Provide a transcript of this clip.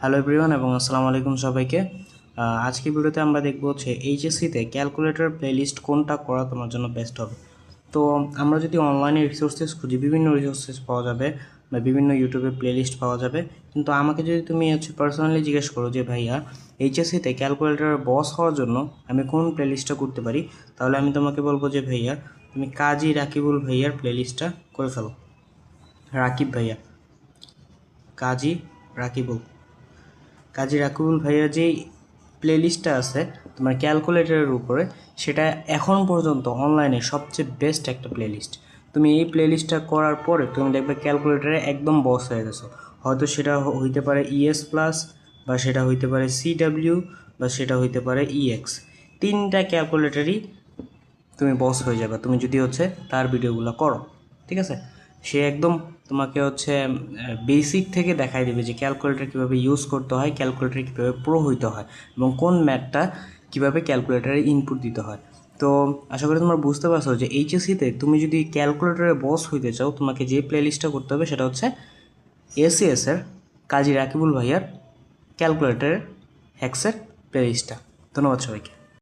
Hello everyone এবং আসসালামু আলাইকুম সবাইকে। আজকে ভিডিওতে আমরা দেখব হচ্ছে এইচএসসিতে ক্যালকুলেটর প্লেলিস্ট কোনটা করা তোমার জন্য বেস্ট হবে। তো আমরা যদি অনলাইনে রিসোর্সেস খুঁজি, বিভিন্ন রিসোর্সেস পাওয়া যাবে বা বিভিন্ন ইউটিউবে প্লেলিস্ট পাওয়া যাবে, কিন্তু আমাকে যদি তুমি পার্সোনালি জিজ্ঞেস করো যে ভাইয়া এইচএসসিতে ক্যালকুলেটরের বস হওয়ার জন্য আমি কোন প্লেলিস্টটা করতে পারি, তাহলে আমি তোমাকে বলবো যে ভাইয়া তুমি কাজী রাকিবুল ভাইয়ার প্লেলিস্টটা করে ফেলো। রাকিব ভাইয়া, কাজী রাকিবুল কাজী রাকিবুল ভাইয়ের যেই প্লেলিস্টটা আছে তোমার ক্যালকুলেটরের উপরে, সেটা এখন পর্যন্ত অনলাইনে সবচেয়ে বেস্ট একটা প্লেলিস্ট। তুমি এই প্লেলিস্টটা করার পরে তুমি দেখবে ক্যালকুলেটরে একদম বস হয়ে গেছো। হয়তো সেটা হইতে পারে ইএস প্লাস, বা সেটা হইতে পারে সিডাব্লিউ, বা সেটা হইতে পারে ইএক্স। তিনটা ক্যালকুলেটরই তুমি বস হয়ে যাবে তুমি যদি তার ভিডিওগুলো করো। ঠিক আছে, সে একদম তোমাকে বেসিক থেকে দেখাই দেবে যে ক্যালকুলেটর কীভাবে ইউজ করতে হয়, ক্যালকুলেটর কীভাবে প্রো হইতে হয়, এবং কোন ম্যাথটা কীভাবে ক্যালকুলেটরে ইনপুট দিতে হয়। তো আশা করি তোমরা বুঝতে পারছো যে এইচএসসিতে তুমি যদি ক্যালকুলেটরে বস হইতে চাও, তোমাকে যে প্লেলিস্টটা করতে হবে সেটা হচ্ছে এসিএসের কাজী রাকিবুল ভাইয়ার ক্যালকুলেটরের হ্যাক্সের প্লেলিস্টটা। ধন্যবাদ সবাইকে।